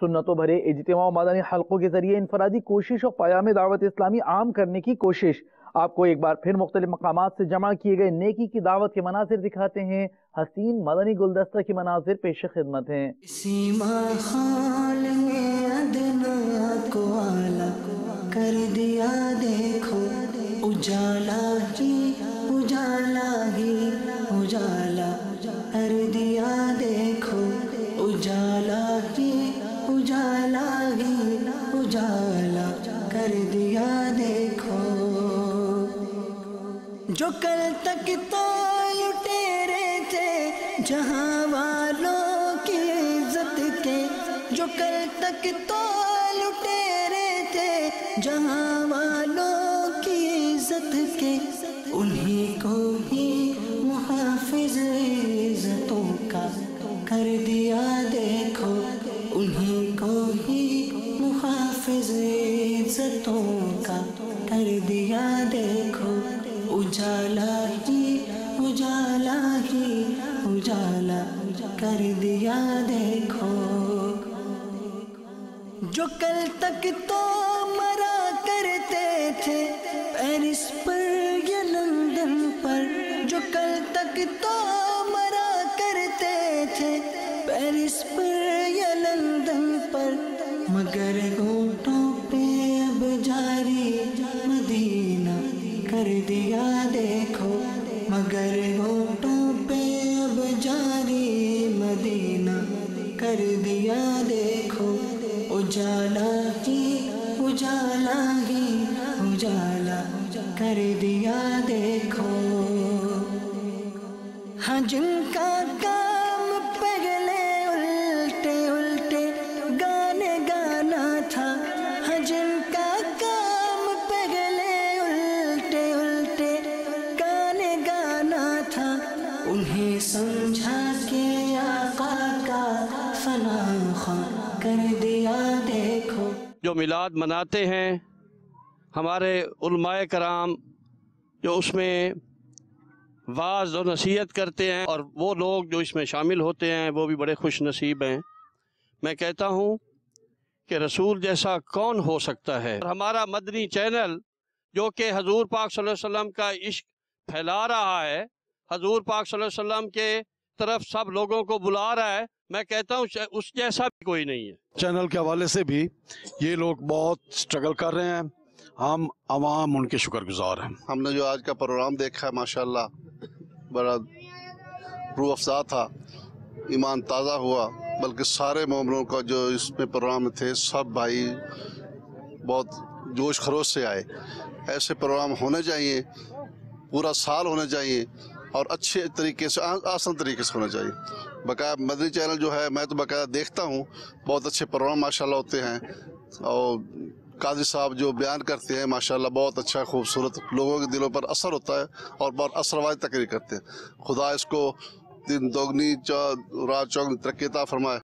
سنتوں بھرے اجتماع و مدنی حلقوں کے ذریعے انفرادی کوشش اور پیام دعوت اسلامی عام کرنے کی کوشش۔ آپ کو ایک بار پھر مختلف مقامات سے جمع کیے گئے نیکی کی دعوت کے مناظر دکھاتے ہیں۔ حسین مدنی گلدستہ کے مناظر پیش خدمت ہیں۔ کو آلہ کر دیا دیکھو، اجالا ہی اجالا ہی اجالا کر دیا دیکھو، اجالا ہی اجالا ہی اجالا کر دیا دیکھو۔ جو کل تک تو لٹیرے تھے جہاں والوں کی عزت کے، جو کل تک تو لٹیرے تھے جہاں والوں کی عزت کے، انہیں کو ہی محافظ عزتوں کا کر دیا دیکھو، انہیں کو ہی محافظ عزتوں کا کر دیا دیکھو، اجالا ہی اجالا ہی اجالا کر دیا دیکھو۔ جو کل تک تو مرا کرتے تھے پیرس پر یا لندن پر، جو کل تک تو مرا کرتے تھے پیرس پر یا لندن پر، مگر گھونٹوں پہ اب جاری مدینہ کر دیا دیکھو، مگر گھونٹوں پہ اب جاری مدینہ کر دیا دیکھو، اجالا ہی اجالا ہی اجالا کر دیا دیکھو۔ ہاں جن کا کام پہلے الٹے الٹے گانے گانا تھا، ہاں جن کا کام پہلے الٹے الٹے گانے گانا تھا، انہیں سمجھا کہ آقا کا فنا خواں کر دیا دیکھو۔ جو میلاد مناتے ہیں ہمارے علماء کرام، جو اس میں وعظ و نصیحت کرتے ہیں، اور وہ لوگ جو اس میں شامل ہوتے ہیں وہ بھی بڑے خوش نصیب ہیں۔ میں کہتا ہوں کہ رسول جیسا کون ہو سکتا ہے، اور ہمارا مدنی چینل جو کہ حضور پاک صلی اللہ علیہ وسلم کا عشق پھیلا رہا ہے، حضور پاک صلی اللہ علیہ وسلم کے طرف سب لوگوں کو بلا رہا ہے، میں کہتا ہوں اس جیسا بھی کوئی نہیں ہے۔ چینل کے حوالے سے بھی یہ لوگ بہت سٹرگل کر رہے ہیں، ہم عوام ان کے شکر گزار ہیں۔ ہم نے جو آج کا پروگرام دیکھا ہے ماشاءاللہ بڑا روح افزا تھا، ایمان تازہ ہوا، بلکہ سارے مومنوں کا جو اس میں پروگرام میں تھے سب بھائی بہت جوش خروش سے آئے۔ ایسے پروگرام ہونے چاہیے، پورا سال ہونے چاہیے، اور اچھے طریقے سے آسان طریقے سے ہونا چاہیے۔ باقاعدہ مدنی چینل جو ہے میں تو باقاعدہ دیکھتا ہوں، بہت اچھے پروگرام ماشاءاللہ ہوتے ہیں، اور قاضی صاحب جو بیان کرتے ہیں ماشاءاللہ بہت اچھا خوبصورت، لوگوں کے دلوں پر اثر ہوتا ہے اور بہت اثر والی تقریر کرتے ہیں۔ خدا اس کو دن دوگنی رات چوگنی ترقی عطا فرمائے۔